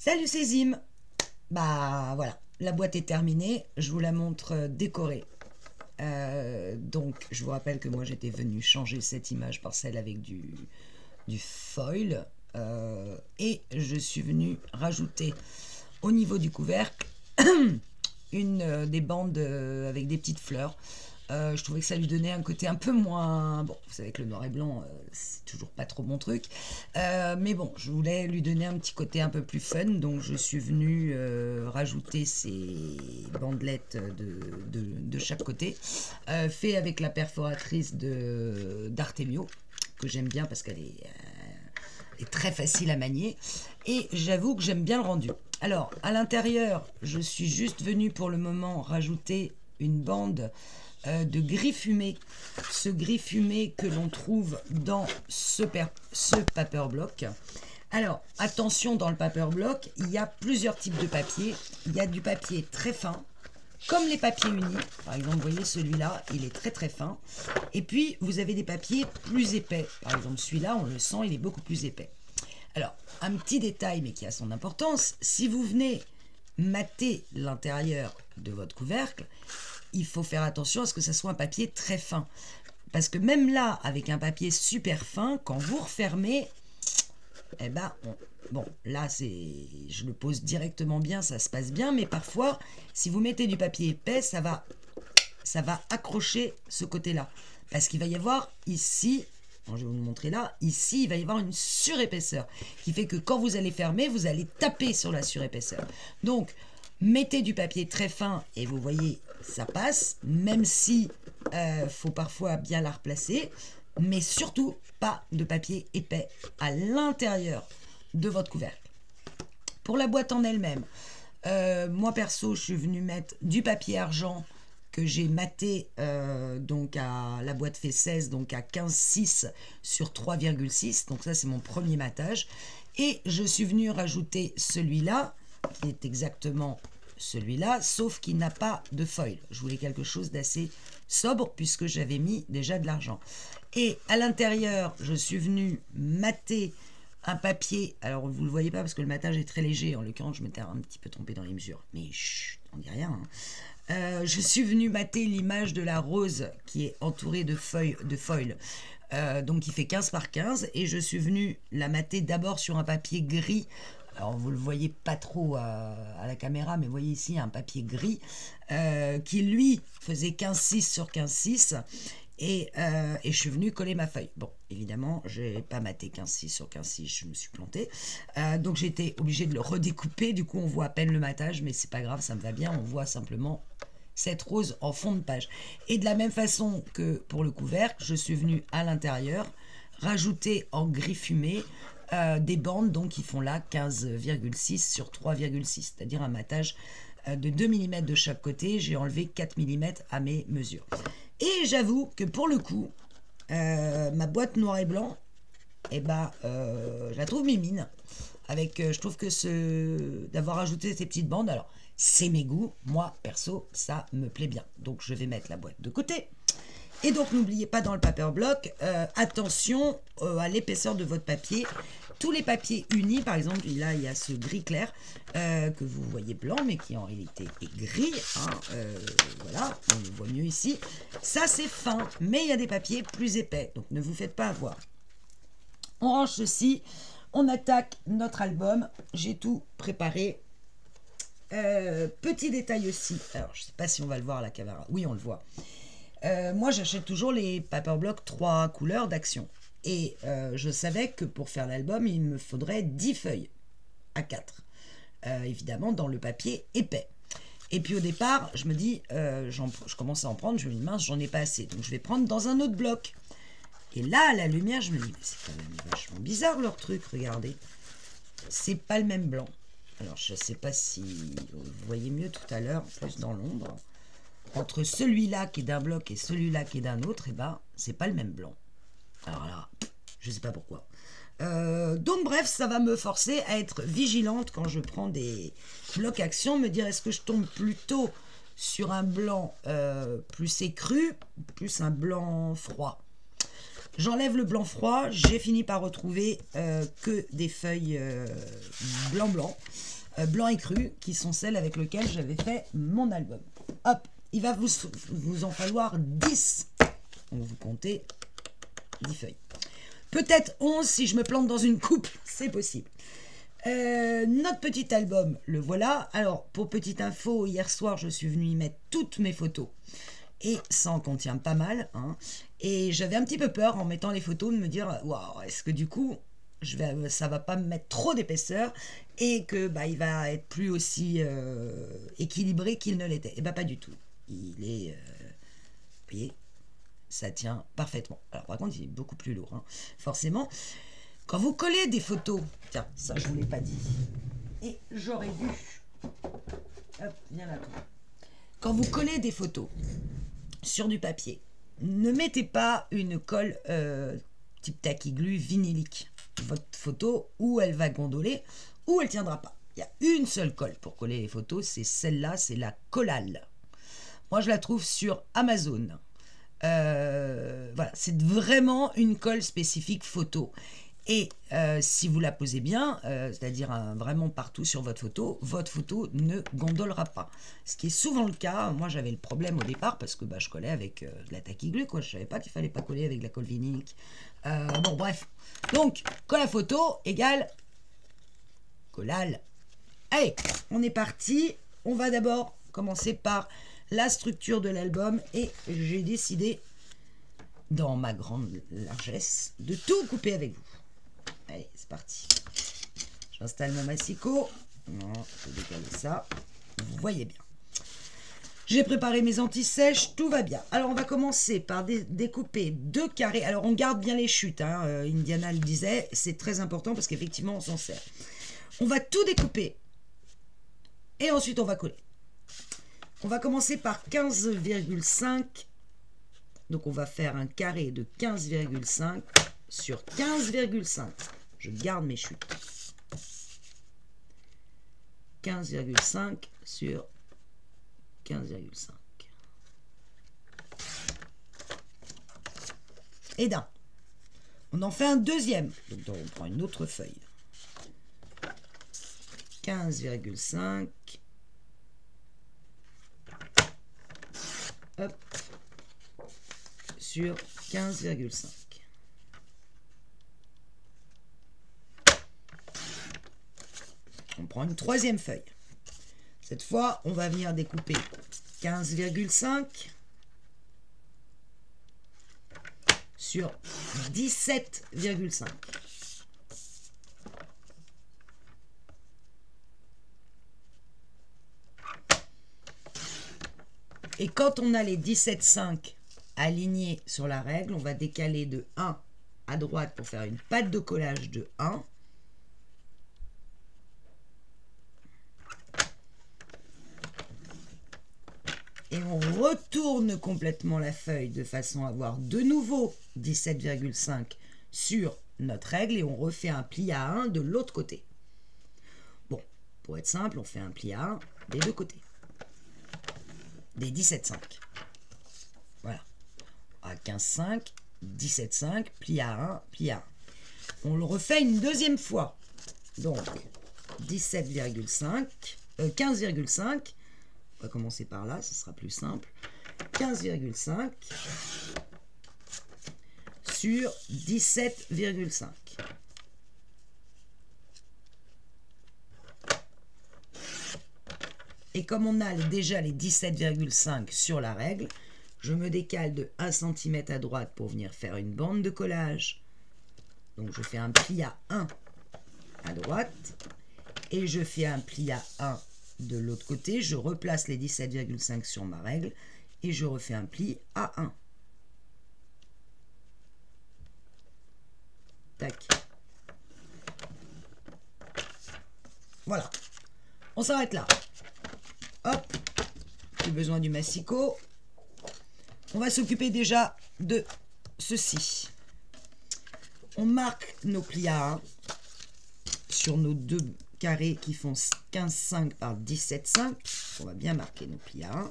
Salut, c'est Zim. Bah voilà, la boîte est terminée. Je vous la montre décorée. Donc, je vous rappelle que moi j'étais venue changer cette image par celle avec du foil. Et je suis venue rajouter au niveau du couvercle des bandes avec des petites fleurs. Je trouvais que ça lui donnait un côté un peu moins... Bon, vous savez que le noir et blanc, c'est toujours pas trop mon truc. Mais bon, je voulais lui donner un petit côté un peu plus fun. Donc, je suis venue rajouter ces bandelettes de chaque côté. Fait avec la perforatrice d'Artemio, que j'aime bien parce qu'elle est très facile à manier. Et j'avoue que j'aime bien le rendu. Alors, à l'intérieur, je suis juste venue pour le moment rajouter une bande de gris fumé. Ce gris fumé que l'on trouve dans ce paper block. Alors, attention, dans le paper block, il y a plusieurs types de papier. Il y a du papier très fin, comme les papiers unis. Par exemple, vous voyez celui-là, il est très très fin. Et puis, vous avez des papiers plus épais. Par exemple, celui-là, on le sent, il est beaucoup plus épais. Alors, un petit détail, mais qui a son importance, si vous venez mater l'intérieur de votre couvercle, il faut faire attention à ce que ça soit un papier très fin. Parce que même là, avec un papier super fin, quand vous refermez, eh ben, bon, là, je le pose directement bien, ça se passe bien, mais parfois, si vous mettez du papier épais, ça va accrocher ce côté-là. Parce qu'il va y avoir ici, je vais vous le montrer là, ici, il va y avoir une surépaisseur, qui fait que quand vous allez fermer, vous allez taper sur la surépaisseur. Donc, mettez du papier très fin, et vous voyez, ça passe, même si faut parfois bien la replacer, mais surtout pas de papier épais à l'intérieur de votre couvercle. Pour la boîte en elle-même, moi perso, je suis venue mettre du papier argent que j'ai maté, donc la boîte fait 16, donc à 15,6 sur 3,6, donc ça c'est mon premier matage. Et je suis venue rajouter celui-là, qui est exactement celui-là, sauf qu'il n'a pas de foil. Je voulais quelque chose d'assez sobre, puisque j'avais mis déjà de l'argent. Et à l'intérieur, je suis venue mater un papier, alors vous ne le voyez pas parce que le matage est très léger, en l'occurrence je m'étais un petit peu trompée dans les mesures, mais chut, on dit rien, hein. Je suis venue mater l'image de la rose qui est entourée de foil, donc qui fait 15 par 15, et je suis venue la mater d'abord sur un papier gris. Alors vous ne le voyez pas trop à la caméra, mais vous voyez ici un papier gris qui lui faisait 15,6 sur 15,6. Et je suis venue coller ma feuille. Bon, évidemment, je n'ai pas maté 15,6 sur 15,6, je me suis plantée. Donc j'ai été obligée de le redécouper. Du coup, on voit à peine le matage, mais c'est pas grave, ça me va bien. On voit simplement cette rose en fond de page. Et de la même façon que pour le couvercle, je suis venue à l'intérieur rajouter en gris fumé des bandes donc, qui font là 15,6 sur 3,6, c'est-à-dire un matage de 2 mm de chaque côté. J'ai enlevé 4 mm à mes mesures. Et j'avoue que pour le coup, ma boîte noir et blanc, eh ben, je la trouve mimine. Je trouve que d'avoir ajouté ces petites bandes, alors c'est mes goûts, moi perso, ça me plaît bien. Donc je vais mettre la boîte de côté. Et donc n'oubliez pas dans le paper block, attention à l'épaisseur de votre papier. Tous les papiers unis, par exemple, là il y a ce gris clair que vous voyez blanc, mais qui en réalité est gris. Hein, voilà, on le voit mieux ici. Ça c'est fin, mais il y a des papiers plus épais, donc ne vous faites pas avoir. On range ceci, on attaque notre album. J'ai tout préparé. Petit détail aussi, alors je ne sais pas si on va le voir à la caméra. Oui, on le voit. Moi, j'achète toujours les paper blocks 3 couleurs d'action. Et je savais que pour faire l'album, il me faudrait 10 feuilles à 4. Évidemment, dans le papier épais. Et puis au départ, je me dis, je commence à en prendre, je me dis, mince, j'en ai pas assez. Donc je vais prendre dans un autre bloc. Et là, à la lumière, je me dis, mais c'est quand même vachement bizarre leur truc, regardez. C'est pas le même blanc. Alors, je sais pas si vous voyez mieux tout à l'heure, plus dans l'ombre. Entre celui-là qui est d'un bloc et celui-là qui est d'un autre, eh ben, c'est pas le même blanc. Alors là, je sais pas pourquoi. Donc bref, ça va me forcer à être vigilante quand je prends des blocs action, me dire est-ce que je tombe plutôt sur un blanc plus écru, plus un blanc froid. J'enlève le blanc froid, j'ai fini par retrouver que des feuilles blanc et cru, qui sont celles avec lesquelles j'avais fait mon album. Hop, il va vous en falloir 10. Donc vous comptez 10 feuilles. Peut-être 11 si je me plante dans une coupe, c'est possible. Notre petit album, le voilà. Alors, pour petite info, hier soir, je suis venue y mettre toutes mes photos. Et ça en contient pas mal. Hein. Et j'avais un petit peu peur en mettant les photos de me dire, waouh, est-ce que du coup, ça va pas me mettre trop d'épaisseur et que il va être plus aussi équilibré qu'il ne l'était. Et pas du tout. Il est, vous voyez, ça tient parfaitement. Alors par contre, il est beaucoup plus lourd, hein, forcément. Quand vous collez des photos, tiens, ça je vous l'ai pas dit, et j'aurais dû, hop, viens là toi. Quand vous collez des photos sur du papier, ne mettez pas une colle type taquiglu vinylique. Votre photo, ou elle va gondoler, ou elle tiendra pas. Il y a une seule colle pour coller les photos, c'est celle-là, c'est la Collal. Moi, je la trouve sur Amazon. Voilà, c'est vraiment une colle spécifique photo. Et si vous la posez bien, c'est-à-dire vraiment partout sur votre photo ne gondolera pas. Ce qui est souvent le cas. Moi, j'avais le problème au départ parce que je collais avec de la taquiglu, quoi. Je savais pas qu'il fallait pas coller avec de la colle vinylique. Bon, bref. Donc, colle à photo égale Collal. Allez, on est parti. On va d'abord commencer par la structure de l'album et j'ai décidé, dans ma grande largesse, de tout couper avec vous. Allez, c'est parti. J'installe mon massicot. Non, je vais décaler ça. Vous voyez bien. J'ai préparé mes anti-sèches, tout va bien. Alors, on va commencer par découper 2 carrés. Alors, on garde bien les chutes, hein. Indiana le disait, c'est très important parce qu'effectivement, on s'en sert. On va tout découper et ensuite, on va coller. On va commencer par 15,5. Donc, on va faire un carré de 15,5 sur 15,5. Je garde mes chutes. 15,5 sur 15,5. Et d'un. On en fait un deuxième. Donc, on prend une autre feuille. 15,5. Hop. Sur 15,5. On prend une troisième feuille. Cette fois, on va venir découper 15,5 sur 17,5. Et quand on a les 17,5 alignés sur la règle, on va décaler de 1 à droite pour faire une patte de collage de 1. Et on retourne complètement la feuille de façon à avoir de nouveau 17,5 sur notre règle et on refait un pli à 1 de l'autre côté. Bon, pour être simple, on fait un pli à 1 des deux côtés. Des 17,5. Voilà. À 15,5, 17,5, pli à 1, pli à 1. On le refait une deuxième fois. Donc, 17,5, 15,5. On va commencer par là, ce sera plus simple. 15,5 sur 17,5. Et comme on a déjà les 17,5 sur la règle, je me décale de 1 cm à droite pour venir faire une bande de collage. Donc je fais un pli à 1 à droite et je fais un pli à 1 de l'autre côté. Je replace les 17,5 sur ma règle et je refais un pli à 1. Tac. Voilà. On s'arrête là. Hop. J'ai besoin du massicot. On va s'occuper déjà de ceci. On marque nos plis à 1 sur nos deux carrés qui font 15,5 par 17,5. On va bien marquer nos plis à 1.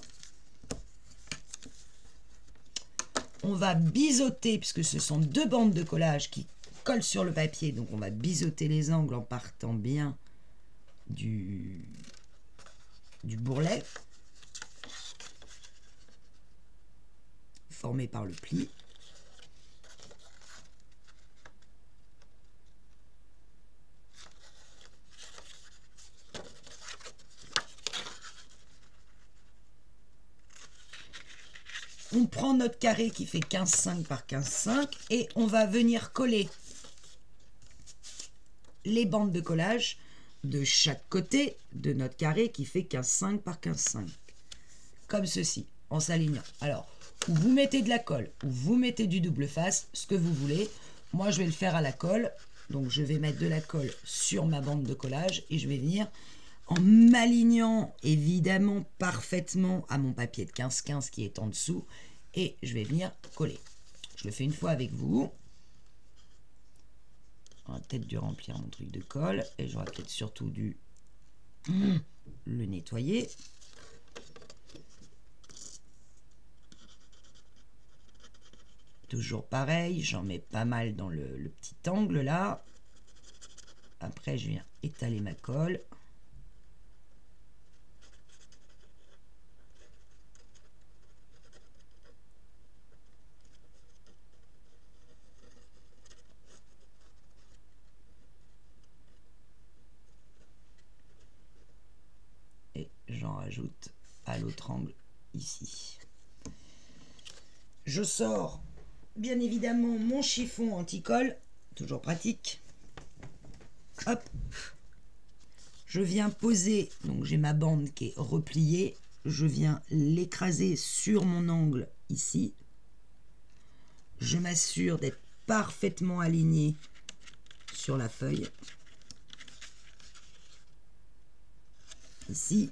on va biseauter, puisque ce sont deux bandes de collage qui collent sur le papier, donc on va biseauter les angles en partant bien du bourrelet formé par le pli. On prend notre carré qui fait 15,5 par 15,5 et on va venir coller les bandes de collage de chaque côté de notre carré qui fait 15,5 par 15,5. Comme ceci, en s'alignant. Alors, ou vous mettez de la colle, ou vous mettez du double face, ce que vous voulez. Moi, je vais le faire à la colle. Donc, je vais mettre de la colle sur ma bande de collage et je vais venir en m'alignant évidemment parfaitement à mon papier de 15,15 qui est en dessous et je vais venir coller. Je le fais une fois avec vous. J'aurais peut-être dû remplir mon truc de colle et j'aurais peut-être surtout dû le nettoyer. Toujours pareil, j'en mets pas mal dans le petit angle là. Après, je viens étaler ma colle. Et j'en rajoute à l'autre angle ici. Je sors bien évidemment mon chiffon anti-colle, toujours pratique. Hop. Je viens poser, donc j'ai ma bande qui est repliée, je viens l'écraser sur mon angle ici. Je m'assure d'être parfaitement aligné sur la feuille. Ici,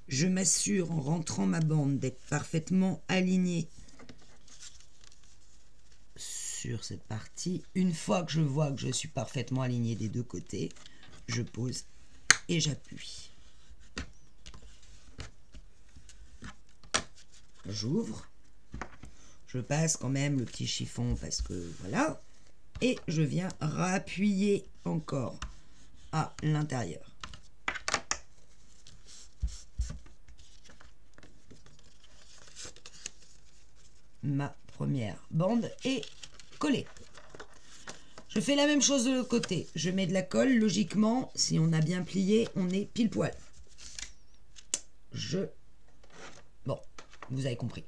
je m'assure en rentrant ma bande d'être parfaitement aligné sur cette partie. Une fois que je vois que je suis parfaitement aligné des deux côtés, je pose et j'appuie. J'ouvre. Je passe quand même le petit chiffon parce que voilà. Et je viens rappuyer encore à l'intérieur. Ma première bande est collée. Je fais la même chose de l'autre côté. Je mets de la colle. Logiquement, si on a bien plié, on est pile poil. Bon, vous avez compris.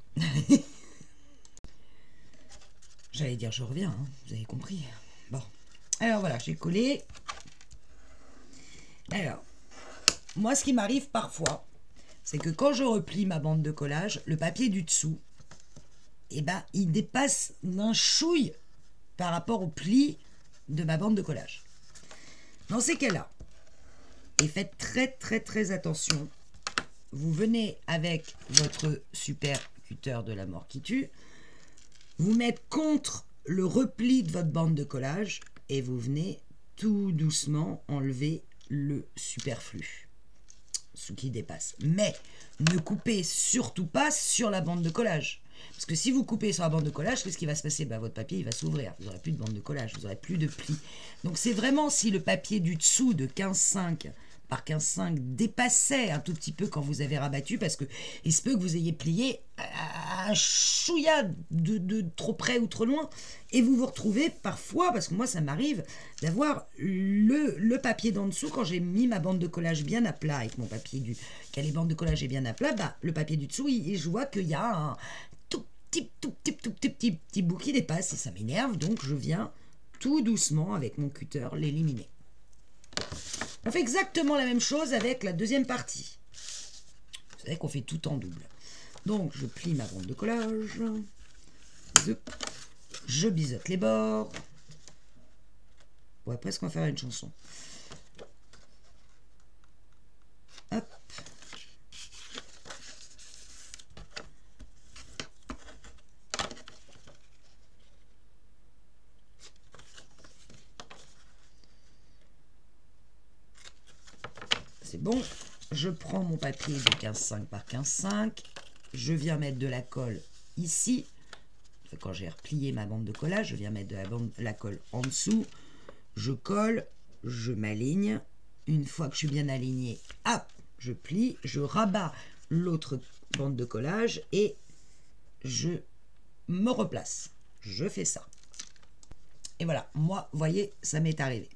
J'allais dire je reviens, hein, vous avez compris. Bon, alors voilà, j'ai collé. Alors, moi ce qui m'arrive parfois, c'est que quand je replie ma bande de collage, le papier du dessous, eh ben, il dépasse d'un chouille par rapport au pli de ma bande de collage. Dans ces cas-là, et faites très attention, vous venez avec votre super cutter de la mort qui tue, vous mettre contre le repli de votre bande de collage et vous venez tout doucement enlever le superflu, ce qui dépasse. Mais ne coupez surtout pas sur la bande de collage. Parce que si vous coupez sur la bande de collage, qu'est-ce qui va se passer? Votre papier il va s'ouvrir. Vous n'aurez plus de bande de collage, vous n'aurez plus de pli. Donc c'est vraiment si le papier du dessous de 15,5 par 15,5 dépassait un tout petit peu quand vous avez rabattu, parce que il se peut que vous ayez plié un chouïa de trop près ou trop loin, et vous vous retrouvez parfois, parce que moi ça m'arrive, d'avoir le papier d'en dessous, quand j'ai mis ma bande de collage bien à plat, avec mon papier quand les bandes de collage est bien à plat, le papier du dessous, je vois qu'il y a un tout petit bout qui dépasse, et ça m'énerve, donc je viens tout doucement avec mon cutter l'éliminer. On fait exactement la même chose avec la deuxième partie. Vous savez qu'on fait tout en double. Donc, je plie ma bande de collage. Je biseaute les bords. On va presque en faire une chanson. Hop. C'est bon, je prends mon papier de 15,5 par 15,5, je viens mettre de la colle ici, de quand j'ai replié ma bande de collage, je viens mettre de la colle en dessous, je colle, je m'aligne. Une fois que je suis bien aligné, hop, je plie, je rabats l'autre bande de collage et je me replace. Je fais ça. Et voilà, moi, vous voyez, ça m'est arrivé.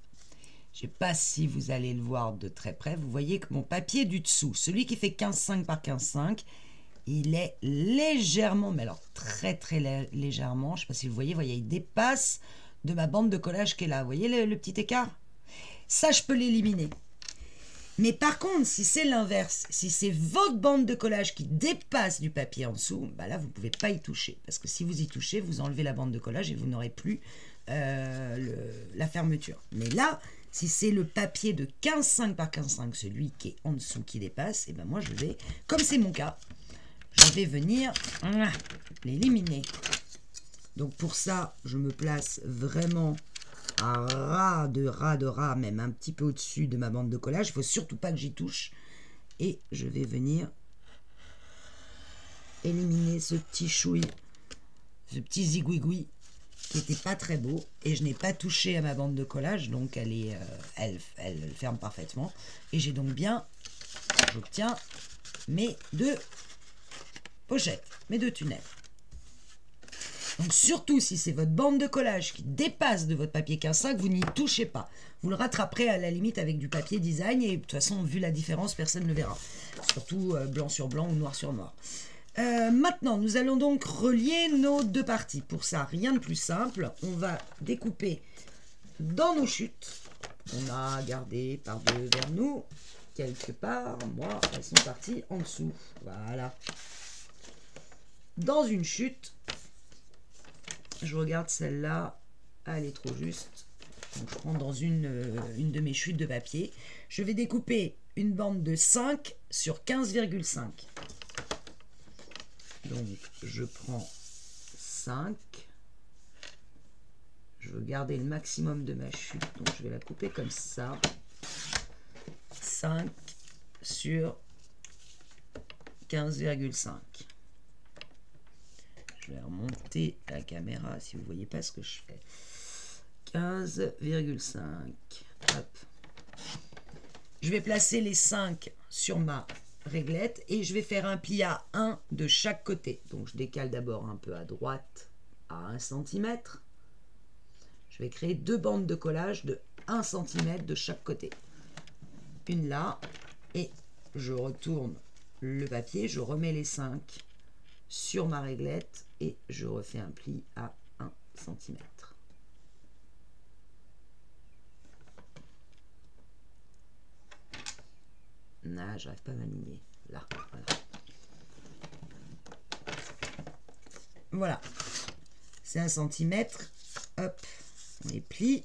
Je ne sais pas si vous allez le voir de très près. Vous voyez que mon papier du dessous, celui qui fait 15,5 par 15,5, il est légèrement, mais alors très légèrement, je ne sais pas si vous voyez, il dépasse de ma bande de collage qui est là. Vous voyez le petit écart? Ça, je peux l'éliminer. Mais par contre, si c'est l'inverse, si c'est votre bande de collage qui dépasse du papier en dessous, bah là, vous ne pouvez pas y toucher. Parce que si vous y touchez, vous enlevez la bande de collage et vous n'aurez plus la fermeture. Mais là, si c'est le papier de 15,5 par 15,5, celui qui est en dessous qui dépasse, et ben moi, je vais, comme c'est mon cas, je vais venir l'éliminer. Donc pour ça, je me place vraiment à ras de ras, même un petit peu au-dessus de ma bande de collage. Il ne faut surtout pas que j'y touche. Et je vais venir éliminer ce petit chouille, ce petit zigouigoui qui n'était pas très beau. Et je n'ai pas touché à ma bande de collage, donc elle ferme parfaitement. Et j'ai donc bien, j'obtiens mes deux pochettes, mes deux tunnels. Donc surtout si c'est votre bande de collage qui dépasse de votre papier 15,5, vous n'y touchez pas. Vous le rattraperez à la limite avec du papier design et de toute façon, vu la différence, personne ne le verra. Surtout blanc sur blanc ou noir sur noir. Maintenant, nous allons donc relier nos deux parties. Pour ça, rien de plus simple. On va découper dans nos chutes. On a gardé par deux vers nous, quelque part. Moi, elles sont parties en dessous. Voilà. Dans une chute. Je regarde celle-là, elle est trop juste. Donc je prends dans une de mes chutes de papier. Je vais découper une bande de 5 sur 15,5. Donc je prends 5. Je veux garder le maximum de ma chute, donc je vais la couper comme ça. 5 sur 15,5. Je vais remonter la caméra si vous ne voyez pas ce que je fais. 15,5. Hop. Je vais placer les 5 sur ma réglette et je vais faire un pli à 1 de chaque côté. Donc je décale d'abord un peu à droite à 1 cm. Je vais créer deux bandes de collage de 1 cm de chaque côté. Une là et je retourne le papier, je remets les 5 sur ma réglette et je refais un pli à 1 cm. Là, j'arrive pas à m'aligner. Là, voilà. Voilà. C'est 1 cm. Hop, on les plie.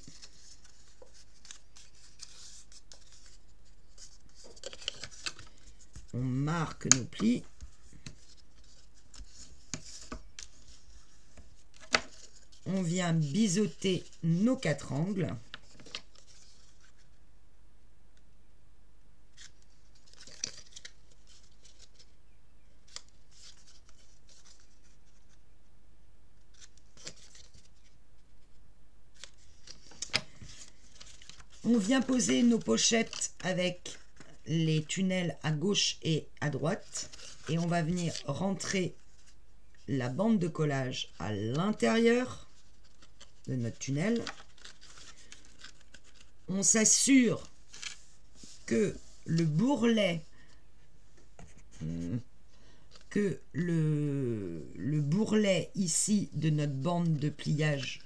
On marque nos plis. On vient biseauter nos 4 angles. On vient poser nos pochettes avec les tunnels à gauche et à droite. Et on va venir rentrer la bande de collage à l'intérieur de notre tunnel. On s'assure que le bourrelet ici de notre bande de pliage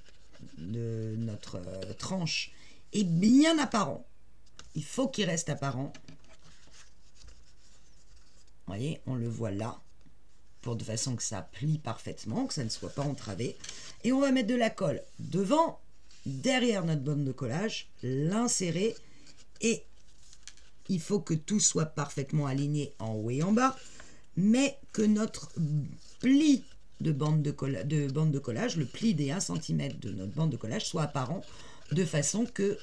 de notre tranche est bien apparent. Il faut qu'il reste apparent. Vous voyez, on le voit là, de façon que ça plie parfaitement, que ça ne soit pas entravé. Et on va mettre de la colle devant, derrière notre bande de collage, l'insérer et il faut que tout soit parfaitement aligné en haut et en bas, mais que notre pli de bande de collage, le pli des 1 cm de notre bande de collage soit apparent de façon que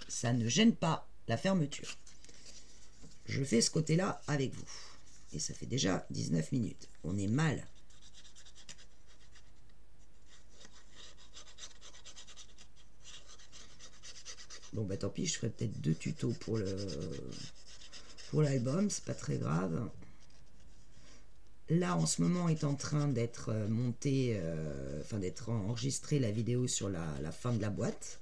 ça ne gêne pas la fermeture. Je fais ce côté-là avec vous. Et ça fait déjà 19 minutes. On est mal. Bon, bah tant pis, je ferai peut-être 2 tutos pour l'album, c'est pas très grave. Là, en ce moment, est en train d'être monté, enfin d'être enregistré la vidéo sur la fin de la boîte.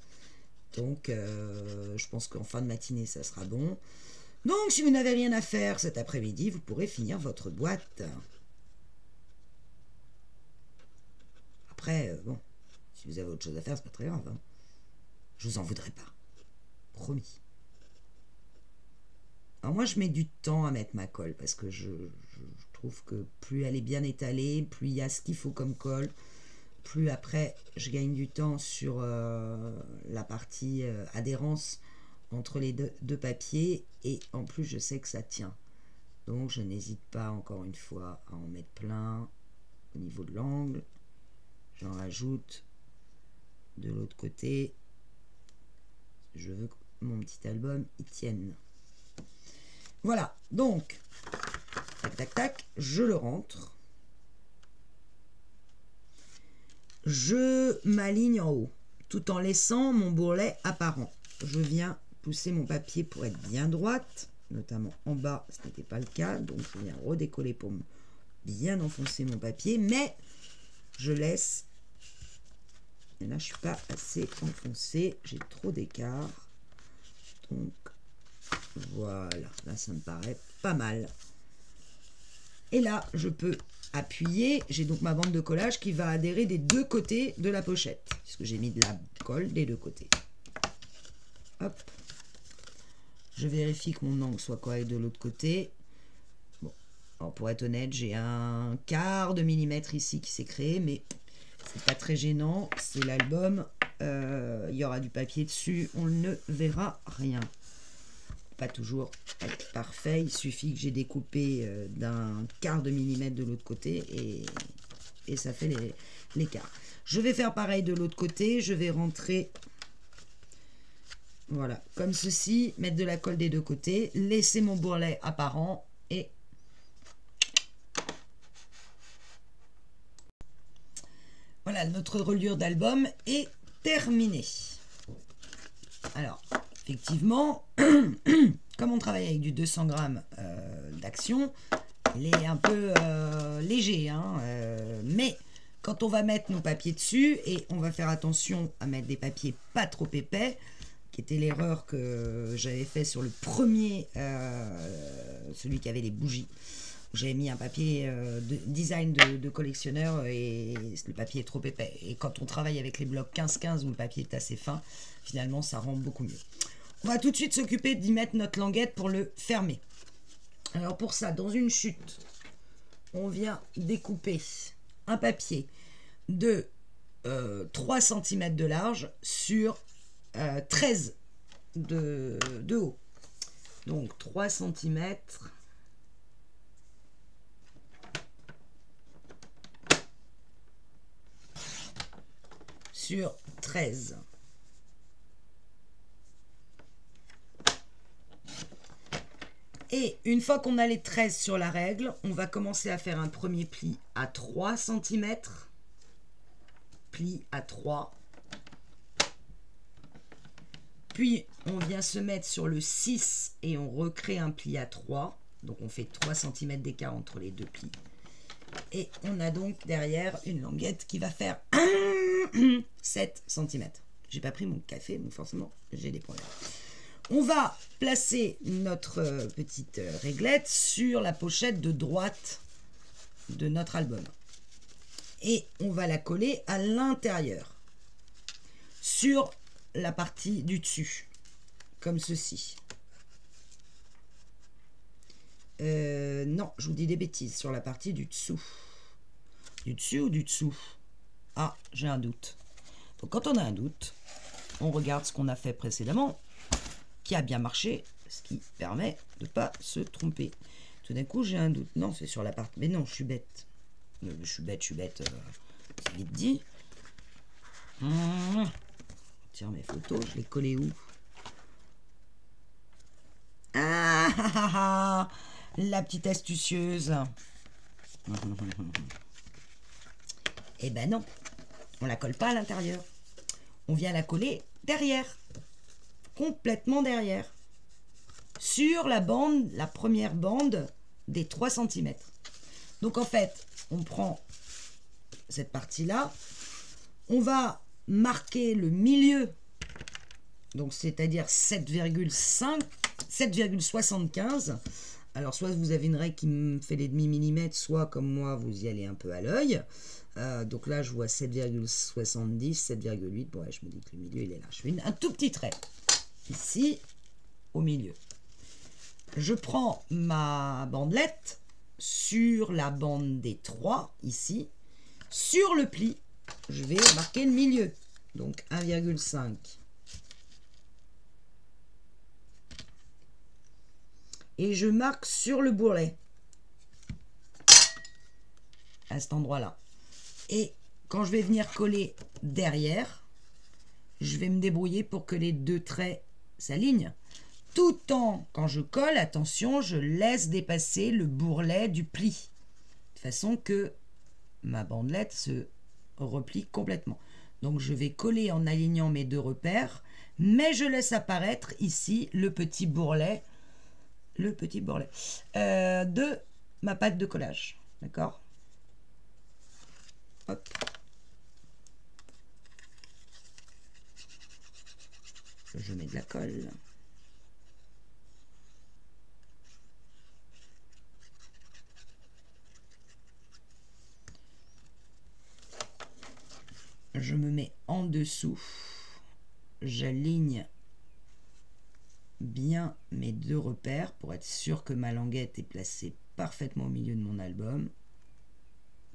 Donc, je pense qu'en fin de matinée, ça sera bon. Donc, si vous n'avez rien à faire cet après-midi, vous pourrez finir votre boîte. Après, bon, si vous avez autre chose à faire, c'est pas très grave. Hein. Je vous en voudrais pas. Promis. Alors moi, je mets du temps à mettre ma colle parce que je trouve que plus elle est bien étalée, plus il y a ce qu'il faut comme colle, plus après, je gagne du temps sur la partie adhérence entre les deux papiers et en plus, je sais que ça tient. Donc, je n'hésite pas, encore une fois, à en mettre plein au niveau de l'angle. J'en rajoute de l'autre côté. Je veux que mon petit album y tienne. Voilà, donc, tac, tac, tac, je le rentre. Je m'aligne en haut, tout en laissant mon bourrelet apparent. Je viens pousser mon papier pour être bien droite, notamment en bas, ce n'était pas le cas, donc je viens redécoller pour bien enfoncer mon papier, mais je laisse. Et là, je ne suis pas assez enfoncé, j'ai trop d'écart. Donc, voilà, là, ça me paraît pas mal. Et là, je peux appuyer. J'ai donc ma bande de collage qui va adhérer des deux côtés de la pochette, puisque j'ai mis de la colle des deux côtés. Hop. Je vérifie que mon angle soit correct de l'autre côté. Bon, alors pour être honnête, j'ai un quart de millimètre ici qui s'est créé, mais c'est pas très gênant. C'est l'album. Il y aura du papier dessus. On ne verra rien. Pas toujours être parfait, il suffit que j'ai découpé d'un quart de millimètre de l'autre côté et ça fait l'écart. Je vais faire pareil de l'autre côté, je vais rentrer, voilà, comme ceci, mettre de la colle des deux côtés, laisser mon bourrelet apparent et voilà, notre reliure d'album est terminée. Alors, effectivement, comme on travaille avec du 200 grammes d'action, il est un peu léger, hein, mais quand on va mettre nos papiers dessus, et on va faire attention à mettre des papiers pas trop épais, qui était l'erreur que j'avais fait sur le premier, celui qui avait les bougies. J'avais mis un papier de design de collectionneur et le papier est trop épais. Et quand on travaille avec les blocs 15-15 où le papier est assez fin, finalement ça rend beaucoup mieux. On va tout de suite s'occuper d'y mettre notre languette pour le fermer. Alors pour ça, dans une chute, on vient découper un papier de 3 cm de large sur 13 de haut. Donc 3 cm. Sur 13. Et une fois qu'on a les 13 sur la règle, on va commencer à faire un premier pli à 3 cm. Pli à 3. Puis on vient se mettre sur le 6 et on recrée un pli à 3. Donc on fait 3 cm d'écart entre les deux plis. Et on a donc derrière une languette qui va faire 7 cm. J'ai pas pris mon café, donc forcément j'ai des problèmes. On va placer notre petite réglette sur la pochette de droite de notre album. Et on va la coller à l'intérieur, sur la partie du dessus, comme ceci. Non, je vous dis des bêtises, sur la partie du dessous. Du dessus ou du dessous? Ah, j'ai un doute. Donc quand on a un doute, on regarde ce qu'on a fait précédemment, qui a bien marché, ce qui permet de ne pas se tromper. Tout d'un coup, j'ai un doute. Non, c'est sur la partie... Mais non, je suis bête. Je suis bête, c'est vite dit. Tiens, mes photos, je les collais où? Ah, la petite astucieuse. Eh ben non, on la colle pas à l'intérieur. On vient la coller derrière. complètement derrière. Sur la bande, la première bande des 3 cm. Donc en fait, on prend cette partie-là, on va marquer le milieu, donc c'est-à-dire 7,75. Alors soit vous avez une règle qui me fait les demi-millimètres, soit comme moi, vous y allez un peu à l'œil. Donc là, je vois 7,70, 7,8. Bon, ouais, je me dis que le milieu, il est là. Je fais un tout petit trait ici, au milieu. Je prends ma bandelette sur la bande des 3, ici. Sur le pli, je vais marquer le milieu. Donc 1,5. Et je marque sur le bourrelet. À cet endroit-là. Et quand je vais venir coller derrière, je vais me débrouiller pour que les 2 traits s'alignent. Tout en, quand je colle, attention, je laisse dépasser le bourrelet du pli. De façon que ma bandelette se replie complètement. Donc je vais coller en alignant mes 2 repères, mais je laisse apparaître ici le petit bourrelet de ma pâte de collage. D'accord? Hop. Je mets de la colle. Je me mets en dessous. J'aligne bien mes 2 repères pour être sûr que ma languette est placée parfaitement au milieu de mon album.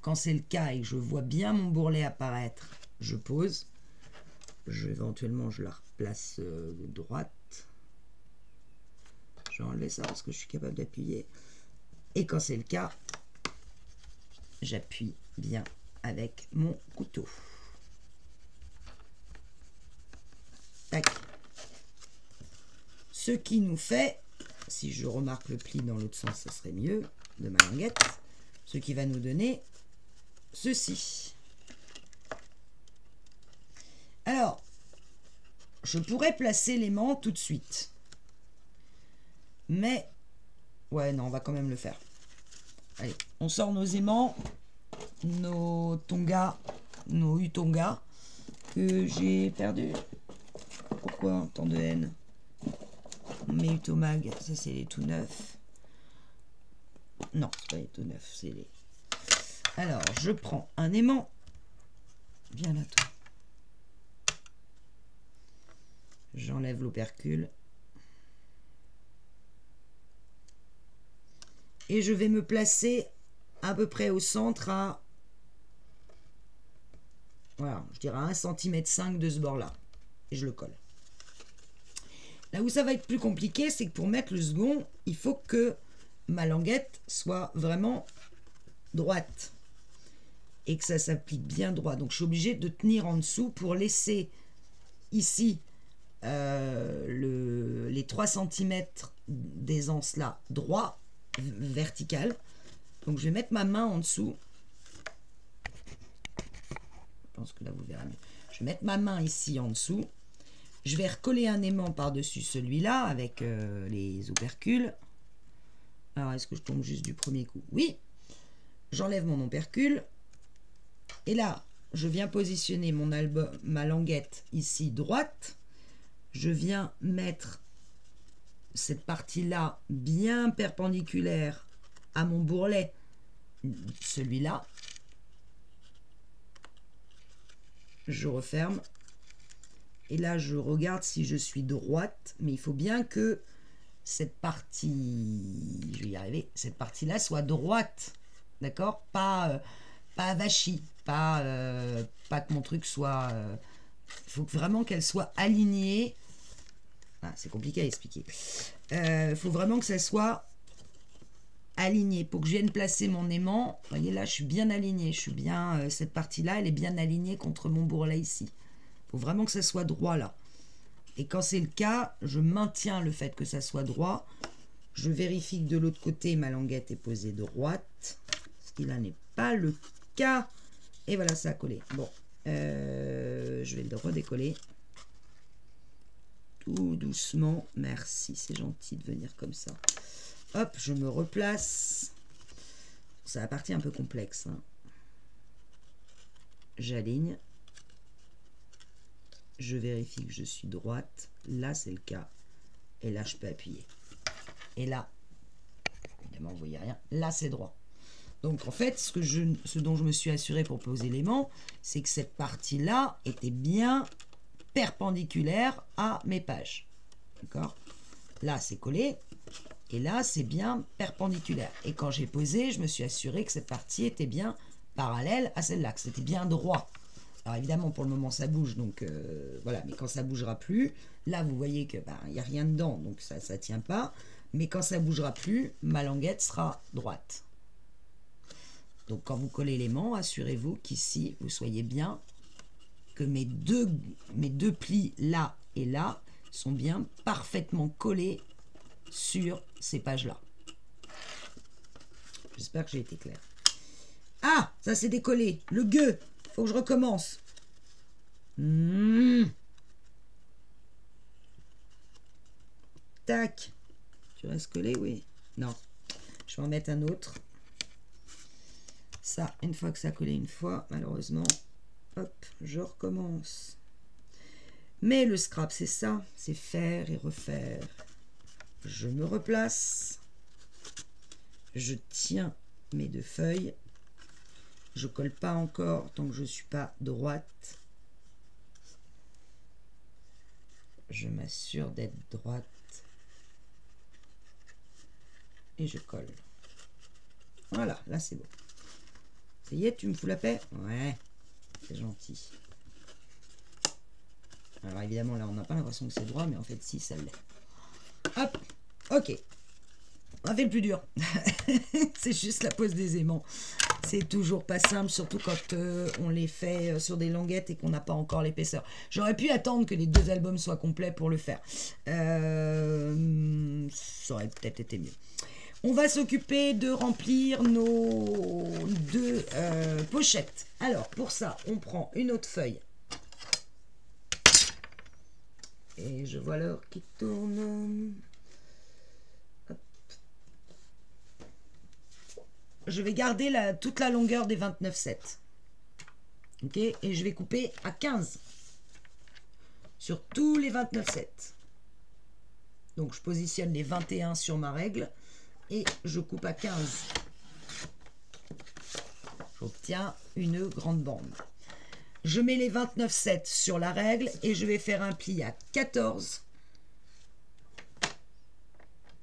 Quand c'est le cas et que je vois bien mon bourrelet apparaître, je pose. Éventuellement, je la replace de droite. Je vais enlever ça parce que je suis capable d'appuyer. Et quand c'est le cas, j'appuie bien avec mon couteau. Tac. Ce qui nous fait, si je remarque le pli dans l'autre sens, ça serait mieux, de ma languette, ce qui va nous donner ceci. Alors, je pourrais placer l'aimant tout de suite. Mais, ouais, non, on va quand même le faire. Allez, on sort nos aimants, nos tongas, nos utongas, que j'ai perdu. Pourquoi tant de haine? Mes utomag, ça c'est les tout neufs. Non, c'est pas les tout neufs, c'est les... Alors, je prends un aimant. Viens là, toi. J'enlève l'opercule. Et je vais me placer à peu près au centre à... Voilà, je dirais 1,5 cm de ce bord-là. Et je le colle. Là où ça va être plus compliqué, c'est que pour mettre le second, il faut que ma languette soit vraiment droite. Et que ça s'applique bien droit. Donc je suis obligée de tenir en dessous pour laisser ici les 3 cm d'aisance là droit, vertical. Donc je vais mettre ma main en dessous. Je pense que là vous verrez mieux. Je vais mettre ma main ici en dessous. Je vais recoller un aimant par-dessus celui-là avec les opercules. Alors, est-ce que je tombe juste du premier coup? Oui. J'enlève mon opercule. Et là, je viens positionner ma languette ici droite. Je viens mettre cette partie-là bien perpendiculaire à mon bourrelet, celui-là. Je referme. Et là, je regarde si je suis droite, mais il faut bien que cette partie, je vais y arriver, cette partie-là soit droite, d'accord? Pas avachie, pas que mon truc soit... Il faut vraiment qu'elle soit alignée. Ah, c'est compliqué à expliquer. Il faut vraiment que ça soit aligné. Pour que je vienne placer mon aimant, vous voyez là, je suis bien alignée. Je suis bien, cette partie-là, elle est bien alignée contre mon bourrelet ici. Il faut vraiment que ça soit droit là. Et quand c'est le cas, je maintiens le fait que ça soit droit. Je vérifie que de l'autre côté, ma languette est posée droite. Ce qui là n'est pas le cas. Et voilà, ça a collé. Bon, je vais le redécoller. tout doucement. Merci, c'est gentil de venir comme ça. Hop, je me replace. C'est la partie un peu complexe, hein. J'aligne. Je vérifie que je suis droite. Là, c'est le cas. Et là, je peux appuyer. Et là, évidemment, vous ne voyez rien. Là, c'est droit. Donc, en fait, ce dont je me suis assurée pour poser l'aimant, c'est que cette partie-là était bien perpendiculaire à mes pages. D'accord? Là, c'est collé. Et là, c'est bien perpendiculaire. Et quand j'ai posé, je me suis assurée que cette partie était bien parallèle à celle-là, que c'était bien droit. Alors évidemment, pour le moment, ça bouge, donc voilà. Mais quand ça bougera plus, là, vous voyez que il n'y a rien dedans, donc ça ne tient pas. Mais quand ça bougera plus, ma languette sera droite. Donc quand vous collez l'aimant, assurez-vous qu'ici, vous soyez bien, que mes deux plis là et là sont bien parfaitement collés sur ces pages-là. J'espère que j'ai été clair. Ah, ça s'est décollé. Le gueux. Faut que je recommence. Tac. Tu restes collé, oui. Non. Je vais en mettre un autre. Ça, une fois que ça a collé une fois, malheureusement, hop, je recommence. Mais le scrap, c'est ça. C'est faire et refaire. Je me replace. Je tiens mes deux feuilles. Je colle pas encore tant que je ne suis pas droite. Je m'assure d'être droite. Et je colle. Voilà, là c'est bon. Ça y est, tu me fous la paix? Ouais, c'est gentil. Alors évidemment, là on n'a pas l'impression que c'est droit, mais en fait si, ça l'est. Hop, ok. On a fait le plus dur. C'est juste la pose des aimants. C'est toujours pas simple, surtout quand on les fait sur des languettes et qu'on n'a pas encore l'épaisseur. J'aurais pu attendre que les deux albums soient complets pour le faire. Ça aurait peut-être été mieux. On va s'occuper de remplir nos deux pochettes. Alors, pour ça, on prend une autre feuille. Et je vois l'heure qui tourne. Je vais garder toute la longueur des 29,7. Ok, et je vais couper à 15 sur tous les 29,7. Donc je positionne les 21 sur ma règle et je coupe à 15. J'obtiens une grande bande. Je mets les 29,7 sur la règle et je vais faire un pli à 14.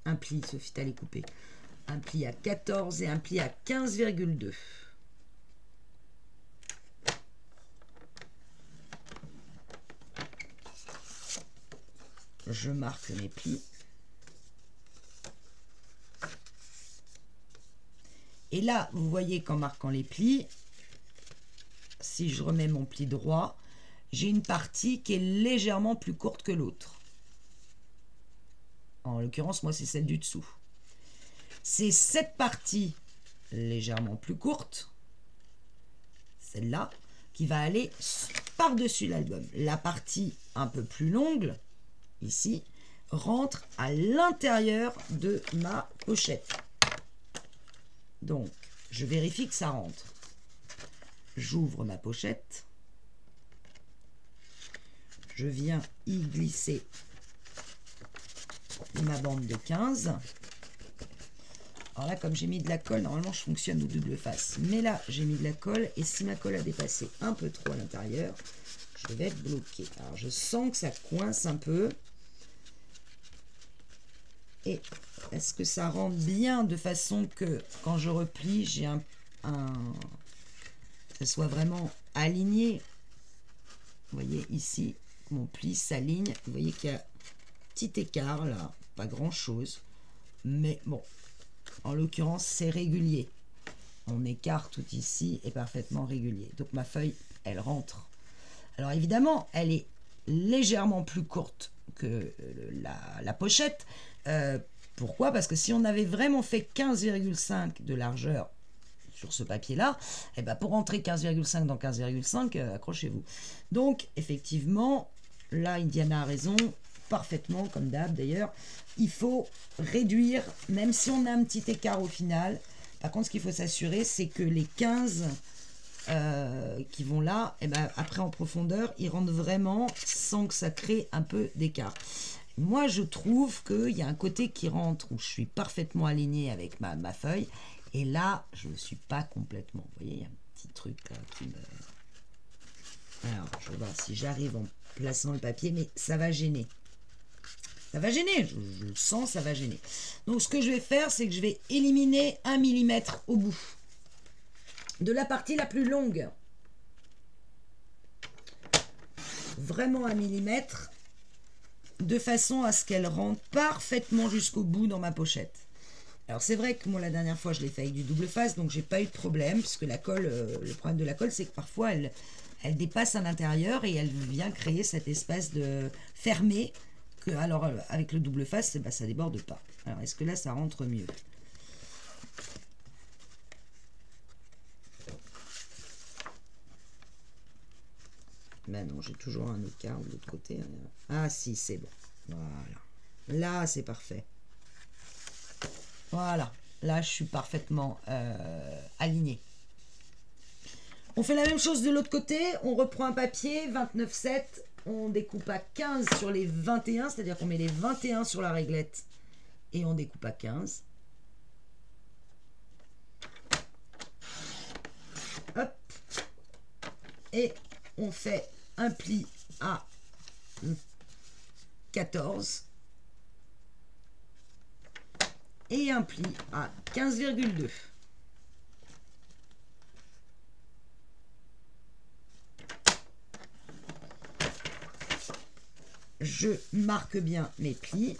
Un pli, Sophie, t'allais couper. Un pli à 14 et un pli à 15,2. Je marque mes plis. Et là, vous voyez qu'en marquant les plis, si je remets mon pli droit, j'ai une partie qui est légèrement plus courte que l'autre. En l'occurrence, moi, c'est celle du dessous. C'est cette partie légèrement plus courte, celle-là, qui va aller par-dessus l'album. La partie un peu plus longue, ici, rentre à l'intérieur de ma pochette. Donc, je vérifie que ça rentre. J'ouvre ma pochette. Je viens y glisser ma bande de 15. Alors là, comme j'ai mis de la colle, normalement, je fonctionne au double face. Mais là, j'ai mis de la colle. Et si ma colle a dépassé un peu trop à l'intérieur, je vais être bloqué. Alors, je sens que ça coince un peu. Et est-ce que ça rentre bien de façon que, quand je replie, j'ai ça soit vraiment aligné. Vous voyez ici, mon pli s'aligne. Vous voyez qu'il y a un petit écart là. Pas grand-chose. Mais bon. En l'occurrence, c'est régulier. Mon écart tout ici est parfaitement régulier. Donc ma feuille, elle rentre. Alors évidemment, elle est légèrement plus courte que la pochette. Pourquoi? Parce que si on avait vraiment fait 15,5 de largeur sur ce papier-là, eh ben pour rentrer 15,5 dans 15,5, accrochez-vous. Donc effectivement, là, Indiana a raison. parfaitement, comme d'hab d'ailleurs. Il faut réduire, même si on a un petit écart au final. Par contre, ce qu'il faut s'assurer, c'est que les 15 qui vont là, et ben, après en profondeur, ils rentrent vraiment sans que ça crée un peu d'écart. Moi, je trouve qu'il y a un côté qui rentre où je suis parfaitement alignée avec ma feuille. Et là, je ne suis pas complètement. Vous voyez, il y a un petit truc là qui me... Alors, je vais voir si j'arrive en plaçant le papier, mais ça va gêner. Ça va gêner, je le sens, ça va gêner. Donc, ce que je vais faire, c'est que je vais éliminer 1 mm au bout de la partie la plus longue. Vraiment 1 mm, de façon à ce qu'elle rentre parfaitement jusqu'au bout dans ma pochette. Alors c'est vrai que moi la dernière fois je l'ai fait avec du double face, donc j'ai pas eu de problème, puisque la colle, le problème de la colle, c'est que parfois elle dépasse à l'intérieur et elle vient créer cette espèce de fermé, que alors avec le double face, bah, ça déborde pas. Alors est-ce que là ça rentre mieux? Ben non, j'ai toujours un écart de l'autre côté. Ah si, c'est bon. Voilà. Là, c'est parfait. Voilà. Là, je suis parfaitement alignée. On fait la même chose de l'autre côté. On reprend un papier, 29,7. On découpe à 15 sur les 21. C'est-à-dire qu'on met les 21 sur la réglette. Et on découpe à 15. Hop. Et on fait un pli à 14 et un pli à 15,2. Je marque bien mes plis.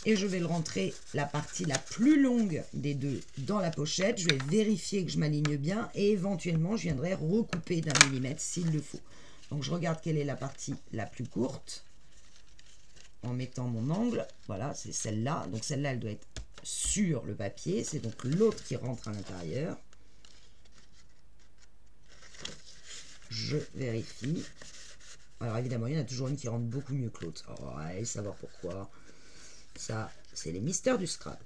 Et je vais le rentrer, la partie la plus longue des deux, dans la pochette. Je vais vérifier que je m'aligne bien et éventuellement, je viendrai recouper d'1 millimètre s'il le faut. Donc, je regarde quelle est la partie la plus courte en mettant mon angle. Voilà, c'est celle-là. Donc, celle-là, elle doit être sur le papier. C'est donc l'autre qui rentre à l'intérieur. Je vérifie. Alors, évidemment, il y en a toujours une qui rentre beaucoup mieux que l'autre. Oh, allez savoir pourquoi. Ça, c'est les mystères du scrap.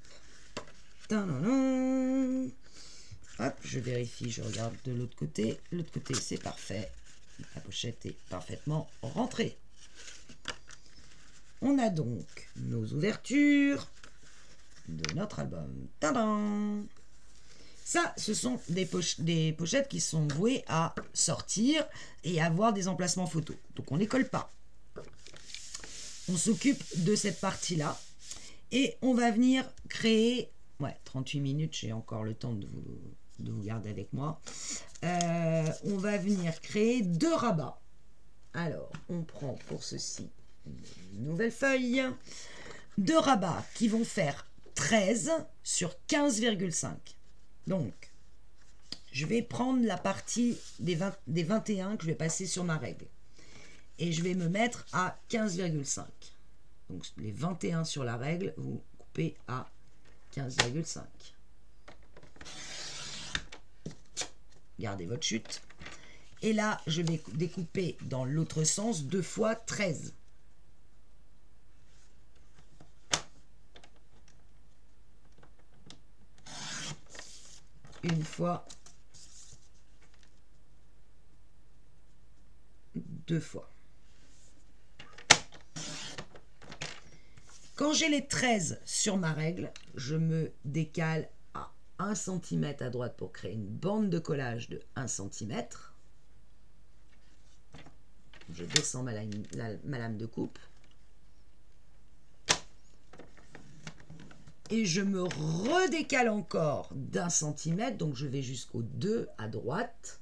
Tadam. Hop, je vérifie, je regarde de l'autre côté. L'autre côté, c'est parfait. La pochette est parfaitement rentrée. On a donc nos ouvertures de notre album. Tadam. Ça, ce sont des pochettes qui sont vouées à sortir et avoir des emplacements photos. Donc, on ne les colle pas. On s'occupe de cette partie-là. Et on va venir créer, 38 minutes, j'ai encore le temps de vous garder avec moi. On va venir créer 2 rabats. Alors, on prend pour ceci une nouvelle feuille. 2 rabats qui vont faire 13 sur 15,5. Donc, je vais prendre la partie des 21 que je vais passer sur ma règle. Et je vais me mettre à 15,5. Donc, les 21 sur la règle, vous coupez à 15,5. Gardez votre chute. Et là, je vais découper dans l'autre sens 2 fois 13. Une fois. 2 fois. Quand j'ai les 13 sur ma règle, je me décale à 1 cm à droite pour créer une bande de collage de 1 cm. Je descends ma lame de coupe. Et je me redécale encore d'1 cm, donc je vais jusqu'au 2 à droite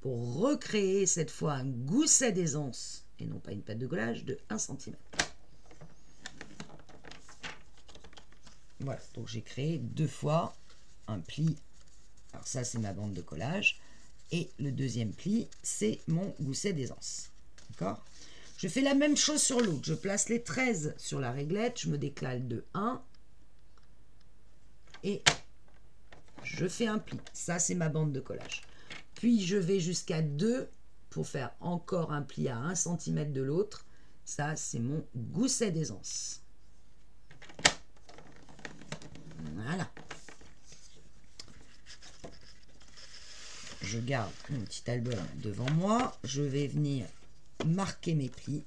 pour recréer cette fois un gousset d'aisance et non pas une patte de collage de 1 cm. Voilà, donc j'ai créé 2 fois un pli. Alors ça, c'est ma bande de collage. Et le deuxième pli, c'est mon gousset d'aisance. D'accord? Je fais la même chose sur l'autre. Je place les 13 sur la réglette. Je me décale de 1. Et je fais un pli. Ça, c'est ma bande de collage. puis je vais jusqu'à 2 pour faire encore un pli à 1 cm de l'autre. Ça, c'est mon gousset d'aisance. Voilà. Je garde mon petit album devant moi. Je vais venir marquer mes plis.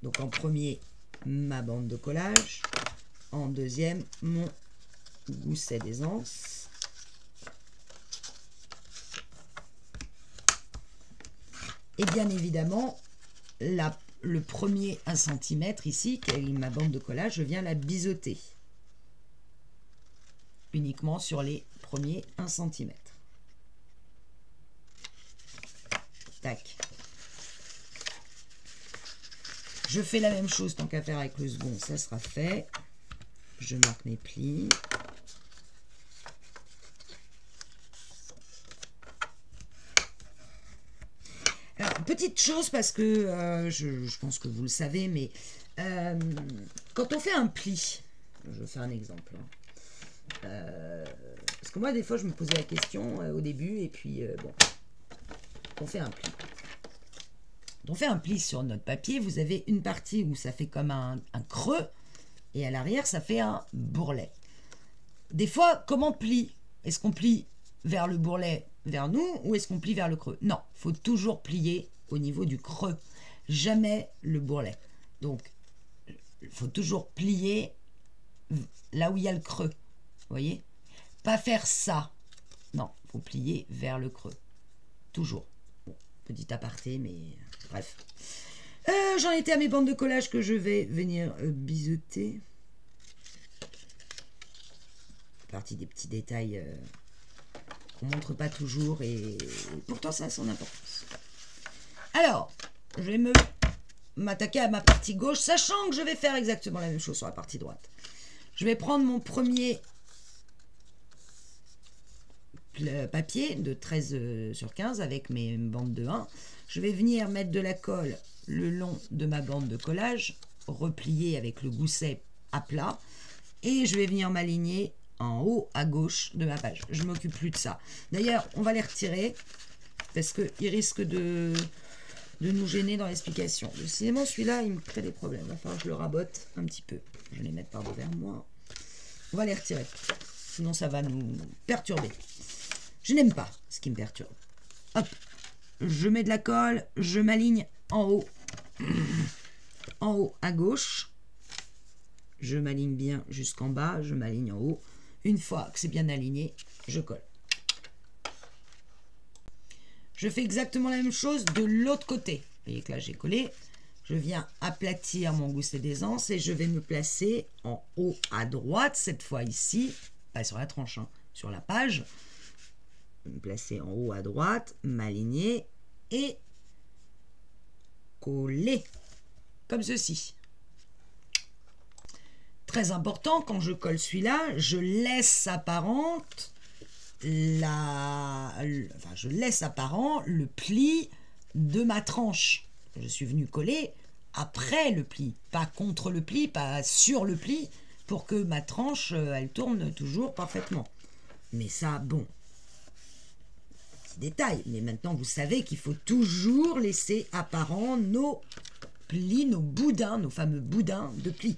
Donc en premier, ma bande de collage. En deuxième, mon gousset d'aisance. Et bien évidemment, le premier 1 cm ici, qui est ma bande de collage, je viens la biseauter. Uniquement sur les premiers 1 cm. Tac. Je fais la même chose tant qu'à faire avec le second, ça sera fait. Je marque mes plis. Alors, petite chose parce que je pense que vous le savez, mais quand on fait un pli, je fais un exemple. Parce que moi, des fois, je me posais la question au début, et puis bon, on fait un pli. On fait un pli sur notre papier, vous avez une partie où ça fait comme un creux, et à l'arrière, ça fait un bourrelet. Des fois, comment on plie? Est-ce qu'on plie vers le bourrelet, vers nous, ou est-ce qu'on plie vers le creux? Non, il faut toujours plier au niveau du creux, jamais le bourrelet. Donc, il faut toujours plier là où il y a le creux, vous voyez? Pas faire ça. Non, il faut plier vers le creux, toujours. Bon, petit aparté, mais bref. J'en étais à mes bandes de collage que je vais venir biseauter. Partie des petits détails qu'on ne montre pas toujours et pourtant ça a son importance. Alors, je vais m'attaquer à ma partie gauche, sachant que je vais faire exactement la même chose sur la partie droite. Je vais prendre mon premier papier de 13 sur 15 avec mes bandes de 1. Je vais venir mettre de la colle le long de ma bande de collage, replier avec le gousset à plat, et je vais venir m'aligner en haut à gauche de ma page. Je ne m'occupe plus de ça. D'ailleurs, on va les retirer parce qu'ils risquent de nous gêner dans l'explication. Décidément, celui-là, il me crée des problèmes. Il va falloir que je le rabote un petit peu. Je vais les mettre par devers moi. On va les retirer. Sinon, ça va nous perturber. Je n'aime pas ce qui me perturbe. Hop. Je mets de la colle. Je m'aligne en haut. En haut à gauche. Je m'aligne bien jusqu'en bas. Je m'aligne en haut. Une fois que c'est bien aligné, je colle. Je fais exactement la même chose de l'autre côté. Vous voyez que là, j'ai collé. Je viens aplatir mon gousset d'aisance et je vais me placer en haut à droite, cette fois ici, pas sur la tranche, hein, sur la page. Je vais me placer en haut à droite, m'aligner et coller, comme ceci. Très important, quand je colle celui-là, je laisse apparente je laisse apparent le pli de ma tranche. Je suis venu coller après le pli, pas contre le pli, pas sur le pli, pour que ma tranche, elle tourne toujours parfaitement. Mais ça, bon, petit détail. Mais maintenant, vous savez qu'il faut toujours laisser apparent nos plis, nos boudins, nos fameux boudins de plis.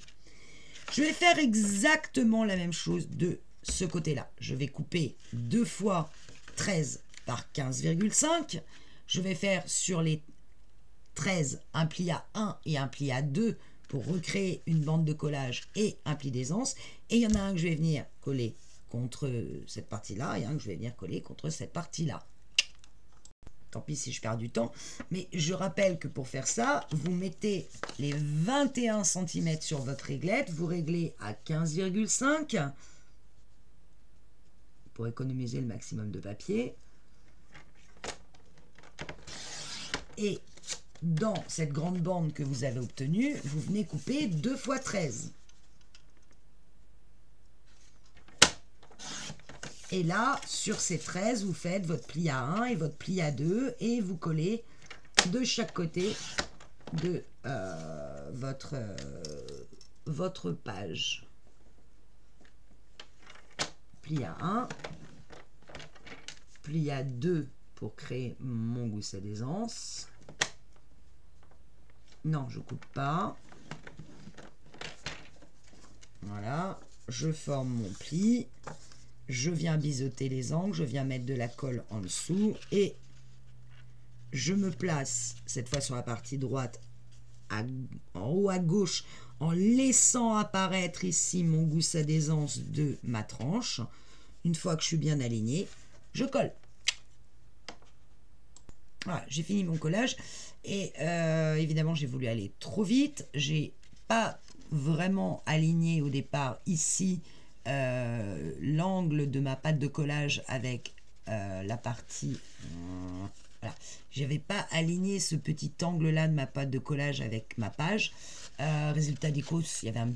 Je vais faire exactement la même chose de ce côté-là. Je vais couper 2 fois 13 par 15,5. Je vais faire sur les 13 un pli à 1 et un pli à 2 pour recréer une bande de collage et un pli d'aisance. Et il y en a un que je vais venir coller contre cette partie-là et un que je vais venir coller contre cette partie-là. Tant pis si je perds du temps, mais je rappelle que pour faire ça, vous mettez les 21 cm sur votre réglette, vous réglez à 15,5 pour économiser le maximum de papier. Et dans cette grande bande que vous avez obtenue, vous venez couper 2 fois 13. Et là, sur ces 13, vous faites votre pli à 1 et votre pli à 2 et vous collez de chaque côté de votre page. Pli à 1, plie à 2 pour créer mon gousset d'aisance. Non, je coupe pas. Voilà, je forme mon pli. Je viens biseauter les angles, je viens mettre de la colle en dessous et je me place cette fois sur la partie droite en haut à gauche en laissant apparaître ici mon gousset d'aisance de ma tranche. Une fois que je suis bien aligné, je colle. Voilà, j'ai fini mon collage et évidemment j'ai voulu aller trop vite. J'ai pas vraiment aligné au départ ici l'angle de ma pâte de collage avec la partie voilà, j'avais pas aligné ce petit angle là de ma pâte de collage avec ma page. Résultat des courses, il y avait un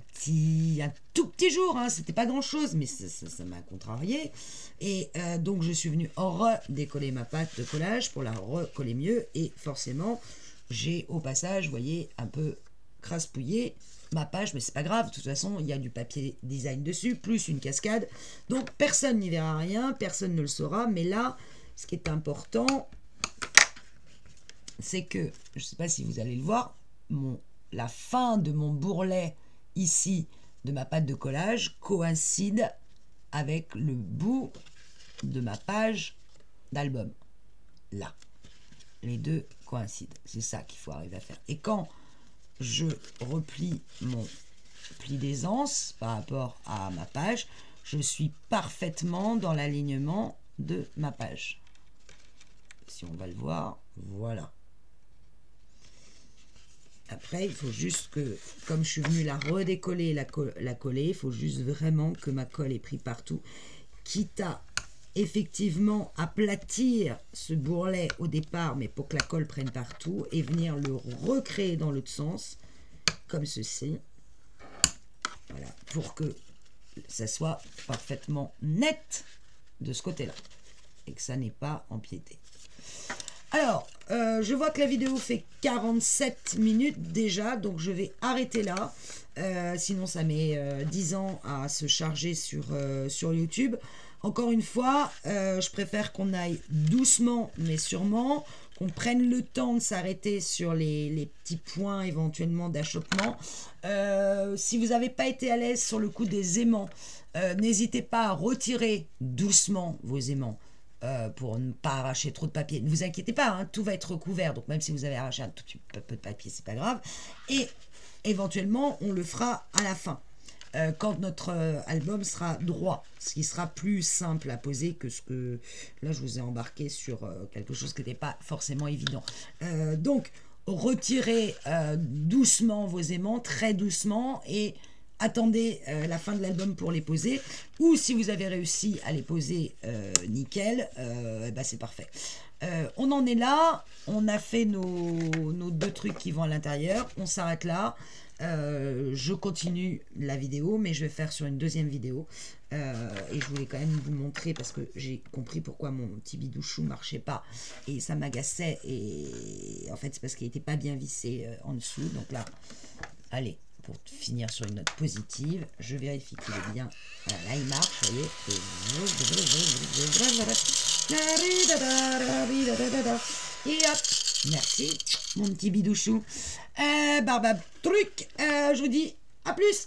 tout petit jour, hein, c'était pas grand chose, mais ça m'a contrarié. Et donc je suis venue redécoller ma pâte de collage pour la recoller mieux. Et forcément, j'ai au passage, vous voyez, un peu craspouillé ma page, mais c'est pas grave, de toute façon, il y a du papier design dessus, plus une cascade. Donc personne n'y verra rien, personne ne le saura. Mais là, ce qui est important, c'est que, je sais pas si vous allez le voir, la fin de mon bourrelet ici de ma pâte de collage coïncide avec le bout de ma page d'album. Là, les deux coïncident. C'est ça qu'il faut arriver à faire. Et quand je replie mon pli d'aisance par rapport à ma page, je suis parfaitement dans l'alignement de ma page. Si on va le voir, voilà. Après, il faut juste que, comme je suis venue la redécoller et la coller, il faut juste vraiment que ma colle ait pris partout. Quitte à, effectivement, aplatir ce bourrelet au départ, mais pour que la colle prenne partout, et venir le recréer dans l'autre sens, comme ceci. Voilà, pour que ça soit parfaitement net de ce côté-là, et que ça n'ait pas empiété. Alors, je vois que la vidéo fait 47 minutes déjà, donc je vais arrêter là. Sinon, ça met 10 ans à se charger sur YouTube. Encore une fois, je préfère qu'on aille doucement, mais sûrement, qu'on prenne le temps de s'arrêter sur les petits points éventuellement d'achoppement. Si vous n'avez pas été à l'aise sur le coup des aimants, n'hésitez pas à retirer doucement vos aimants. Pour ne pas arracher trop de papier. Ne vous inquiétez pas, hein, tout va être recouvert. Donc même si vous avez arraché un tout petit peu de papier, c'est pas grave. Et éventuellement, on le fera à la fin. Quand notre album sera droit. Ce qui sera plus simple à poser que ce que... Là, je vous ai embarqué sur quelque chose qui n'était pas forcément évident. Donc, retirez doucement vos aimants, très doucement, et attendez la fin de l'album pour les poser, ou si vous avez réussi à les poser nickel, bah c'est parfait. On en est là, on a fait nos deux trucs qui vont à l'intérieur, on s'arrête là. Je continue la vidéo, mais je vais faire sur une deuxième vidéo. Et je voulais quand même vous montrer, parce que j'ai compris pourquoi mon petit bidouchou marchait pas, et ça m'agaçait, et en fait c'est parce qu'il n'était pas bien vissé en dessous. Donc là, allez, pour finir sur une note positive, je vérifie qu'il est bien. Voilà, là il marche, vous voyez. Et hop, merci mon petit bidouchou. Truc, je vous dis à plus.